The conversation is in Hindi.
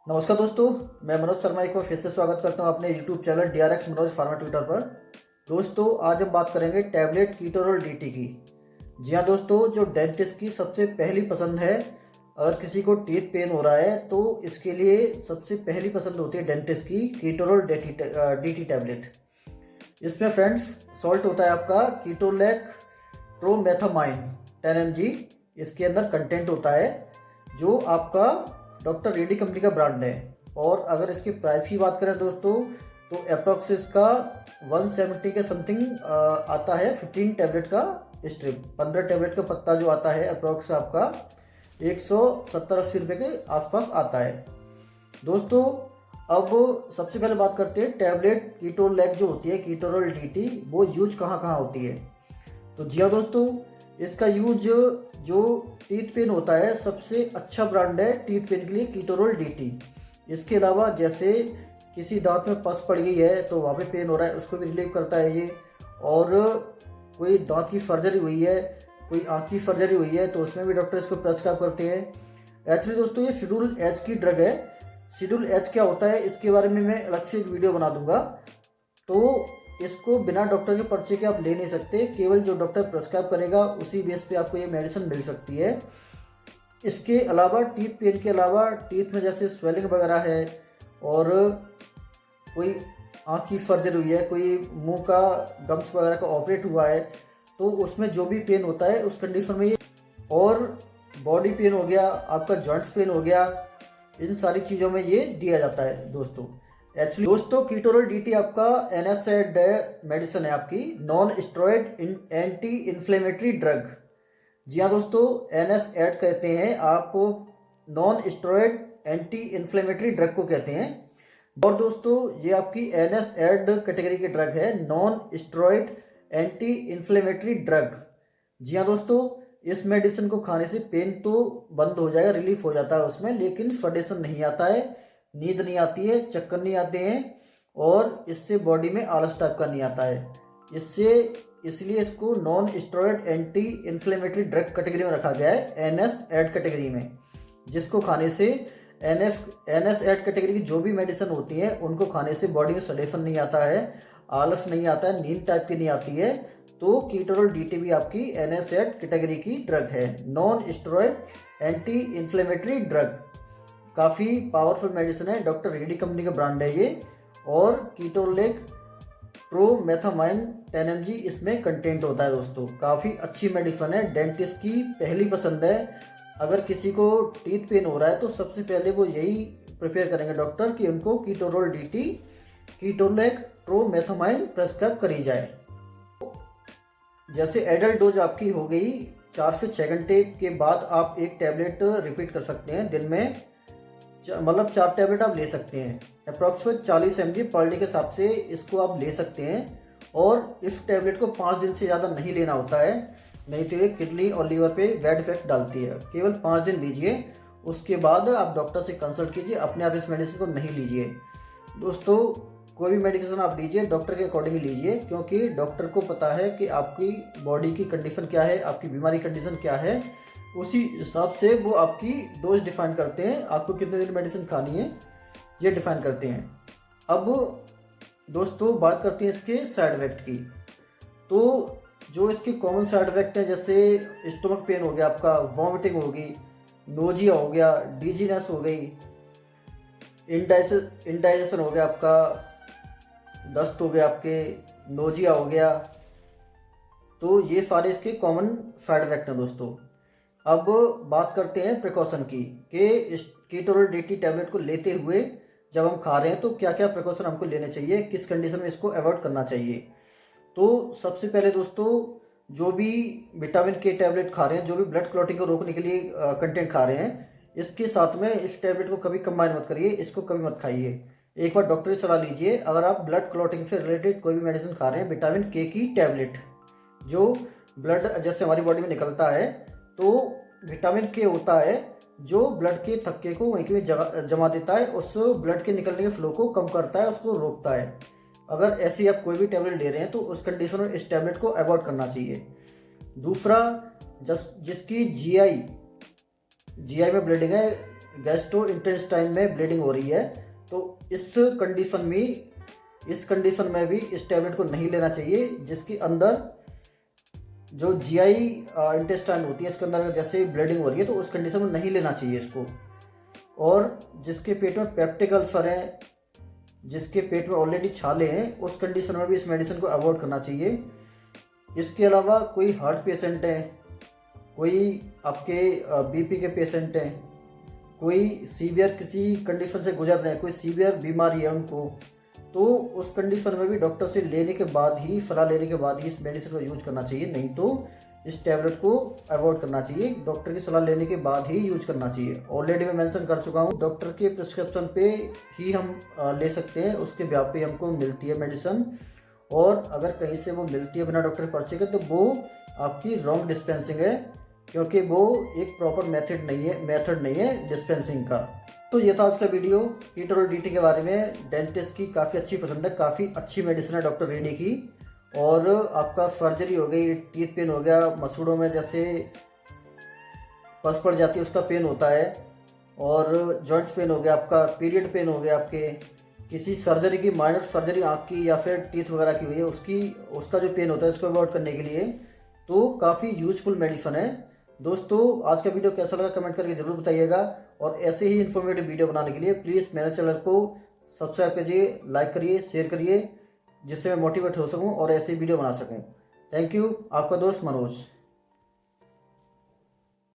नमस्कार दोस्तों, मैं मनोज शर्मा एक बार फिर से स्वागत करता हूं अपने YouTube channel DRX Manoj pharma Twitter पर। दोस्तों, आज हम बात करेंगे टैबलेट कीटोरोल DT की। जी हाँ दोस्तों, जो डेंटिस्ट की सबसे पहली पसंद है। अगर किसी को टीथ पेन हो रहा है तो इसके लिए सबसे पहली पसंद होती है डेंटिस्ट की कीटोरोल DT टैबलेट। इसमें फ्रेंड्स सॉल्ट होता है आपका कीटोलैक ट्रोमेथामाइन 10 mg। इसके अंदर कंटेंट होता है जो आपका डॉक्टर रेड्डी कंपनी का ब्रांड है। और अगर इसके प्राइस की बात करें दोस्तों, तो अप्रॉक्स इसका 170 के समथिंग आता है। 15 टैबलेट का स्ट्रिप, 15 टैबलेट का पत्ता जो आता है अप्रॉक्स आपका 170-80 रुपये के आसपास आता है। दोस्तों, अब सबसे पहले बात करते हैं टैबलेट कीटोलैक जो होती है कीटोरोल DT, वो यूज कहाँ कहाँ होती है। तो जी हाँ दोस्तों, इसका यूज जो टीथ पेन होता है, सबसे अच्छा ब्रांड है टीथ पेन के लिए कीटोरोल DT। इसके अलावा जैसे किसी दांत में पस पड़ गई है तो वहाँ पे पेन हो रहा है, उसको भी रिलीव करता है ये। और कोई दांत की सर्जरी हुई है, कोई आँख की सर्जरी हुई है तो उसमें भी डॉक्टर इसको प्रेस्क्राइब करते हैं। एक्चुअली दोस्तों, ये शेड्यूल H की ड्रग है। शेड्यूल H क्या होता है इसके बारे में मैं अलग से एक वीडियो बना दूंगा। तो इसको बिना डॉक्टर के पर्चे के आप ले नहीं सकते, केवल जो डॉक्टर प्रेस्क्राइब करेगा उसी बेस पे आपको ये मेडिसिन मिल सकती है। इसके अलावा टीथ पेन के अलावा टीथ में जैसे स्वेलिंग वगैरह है, और कोई आँख की सर्जरी हुई है, कोई मुंह का गम्स वगैरह का ऑपरेट हुआ है, तो उसमें जो भी पेन होता है उस कंडीशन में ये, और बॉडी पेन हो गया, आपका जॉइंट्स पेन हो गया, इन सारी चीज़ों में ये दिया जाता है दोस्तों। एक्चुअली दोस्तों, कीटोरोल DT आपका NSAID मेडिसिन है, आपकी non steroid anti inflammatory drug. जी हाँ दोस्तों, NSAID कहते हैं आप non steroid anti inflammatory drug को कहते हैं। और दोस्तों, ये आपकी NSAID कैटेगरी की ड्रग है, non steroid anti inflammatory drug. जी हाँ दोस्तों, इस मेडिसिन को खाने से पेन तो बंद हो जाएगा, रिलीफ हो जाता है उसमें, लेकिन सडेशन नहीं आता है, नींद नहीं आती है, चक्कर नहीं आते हैं, और इससे बॉडी में आलस टाइप का नहीं आता है। इसलिए इसको non steroid anti inflammatory drug category में रखा गया है, NSAID कैटेगरी में, जिसको खाने से NSAID कैटेगरी की जो भी मेडिसिन होती है उनको खाने से बॉडी में सडेशन नहीं आता है, आलस नहीं आता है, नींद टाइप की नहीं आती है। तो कीटोरोल DT भी आपकी NSAID कैटेगरी की ड्रग है, non steroid anti inflammatory drug. काफ़ी पावरफुल मेडिसिन है, डॉक्टर रेड्डी कंपनी का ब्रांड है ये। और कीटोलैक ट्रोमेथामाइन 10 mg इसमें कंटेंट होता है दोस्तों। काफ़ी अच्छी मेडिसिन है, डेंटिस्ट की पहली पसंद है। अगर किसी को टीथ पेन हो रहा है तो सबसे पहले वो यही प्रिपेयर करेंगे डॉक्टर कि उनको कीटोरोल DT कीटोलैक ट्रोमेथामाइन प्रेस्क्राइब करी जाए। जैसे एडल्ट डोज आपकी हो गई, 4 से 6 घंटे के बाद आप एक टैबलेट रिपीट कर सकते हैं दिन में, मतलब 4 टैबलेट आप ले सकते हैं। अप्रॉक्सीमेट 40 mg पर डे के हिसाब से इसको आप ले सकते हैं। और इस टैबलेट को 5 दिन से ज़्यादा नहीं लेना होता है, नहीं तो ये किडनी और लीवर पे बैड इफेक्ट डालती है। केवल 5 दिन लीजिए, उसके बाद आप डॉक्टर से कंसल्ट कीजिए, अपने आप इस मेडिसिन को नहीं लीजिए। दोस्तों, कोई भी मेडिसिन आप लीजिए डॉक्टर के अकॉर्डिंग लीजिए, क्योंकि डॉक्टर को पता है कि आपकी बॉडी की कंडीशन क्या है, आपकी बीमारी कंडीशन क्या है, उसी हिसाब से वो आपकी डोज डिफाइन करते हैं, आपको कितने दिन मेडिसिन खानी है ये डिफाइन करते हैं। अब दोस्तों, बात करते हैं इसके साइड इफेक्ट की। तो जो इसके कॉमन साइड इफेक्ट है, जैसे स्टोमक पेन हो गया आपका, वॉमिटिंग होगी, नोजिया हो गया, डिजीनेस हो गई, इंडाइजेशन हो गया आपका, दस्त हो गया आपके, नोजिया हो गया, तो ये सारे इसके कॉमन साइड इफेक्ट हैं दोस्तों। अब बात करते हैं प्रिकॉशन की, कि इस कीटोरोल DT टैबलेट को लेते हुए जब हम खा रहे हैं तो क्या क्या प्रिकॉशन हमको लेने चाहिए, किस कंडीशन में इसको अवॉइड करना चाहिए। तो सबसे पहले दोस्तों, जो भी विटामिन K टैबलेट खा रहे हैं, जो भी ब्लड क्लॉटिंग को रोकने के लिए कंटेंट खा रहे हैं, इसके साथ में इस टैबलेट को कभी कंबाइन मत करिए, इसको कभी मत खाइए। एक बार डॉक्टर की सलाह लीजिए। अगर आप ब्लड क्लॉटिंग से रिलेटेड कोई भी मेडिसिन खा रहे हैं, विटामिन K की टैबलेट, जो ब्लड जैसे हमारी बॉडी में निकलता है, तो विटामिन K होता है जो ब्लड के थक्के को वहीं पे जमा देता है, उस ब्लड के निकलने के फ्लो को कम करता है, उसको रोकता है। अगर ऐसी आप कोई भी टैबलेट ले रहे हैं तो उस कंडीशन में इस टैबलेट को अवॉइड करना चाहिए। दूसरा, जिसकी जीआई में ब्लीडिंग है, गैस्ट्रोइंटेस्टाइन में ब्लीडिंग हो रही है, तो इस कंडीशन में भी इस टैबलेट को नहीं लेना चाहिए। जिसके अंदर जो जीआई इंटेस्टाइन होती है, इसके अंदर जैसे ब्लीडिंग हो रही है तो उस कंडीशन में नहीं लेना चाहिए इसको। और जिसके पेट में पेप्टिक अल्सर है, जिसके पेट में ऑलरेडी छाले हैं, उस कंडीशन में भी इस मेडिसिन को अवॉइड करना चाहिए। इसके अलावा कोई हार्ट पेशेंट है, कोई आपके बीपी के पेशेंट हैं, कोई सीवियर किसी कंडीशन से गुजर रहे हैं, कोई सीवियर बीमारी है उनको, तो उस कंडीशन में भी डॉक्टर से लेने के बाद ही, सलाह लेने के बाद ही इस मेडिसिन को यूज करना चाहिए। नहीं तो इस टैबलेट को अवॉइड करना चाहिए, डॉक्टर की सलाह लेने के बाद ही यूज करना चाहिए। ऑलरेडी मैं मेंशन कर चुका हूँ, डॉक्टर के प्रिस्क्रिप्शन पे ही हम ले सकते हैं, उसके ब्याह पे हमको मिलती है मेडिसिन। और अगर कहीं से वो मिलती है बिना डॉक्टर के पर्चे के, तो वो आपकी रॉन्ग डिस्पेंसिंग है, क्योंकि वो एक प्रॉपर मेथड नहीं है डिस्पेंसिंग का। तो ये था आज का वीडियो कीटोरोल डीटी के बारे में। डेंटिस्ट की काफ़ी अच्छी पसंद है, काफ़ी अच्छी मेडिसिन है डॉक्टर रेड्डी की। और आपका सर्जरी हो गई, टीथ पेन हो गया, मसूड़ों में जैसे पस पड़ जाती है उसका पेन होता है, और जॉइंट्स पेन हो गया, आपका पीरियड पेन हो गया, आपके किसी सर्जरी की, माइनर सर्जरी आँख की या फिर टीथ वगैरह की हुई है, उसका जो पेन होता है इसको अवॉइड करने के लिए तो काफ़ी यूजफुल मेडिसिन है। दोस्तों आज का वीडियो कैसा लगा कमेंट करके जरूर बताइएगा, और ऐसे ही इन्फॉर्मेटिव वीडियो बनाने के लिए प्लीज़ मेरे चैनल को सब्सक्राइब करिए, लाइक करिए, शेयर करिए, जिससे मैं मोटिवेट हो सकूं और ऐसे वीडियो बना सकूं। थैंक यू, आपका दोस्त मनोज।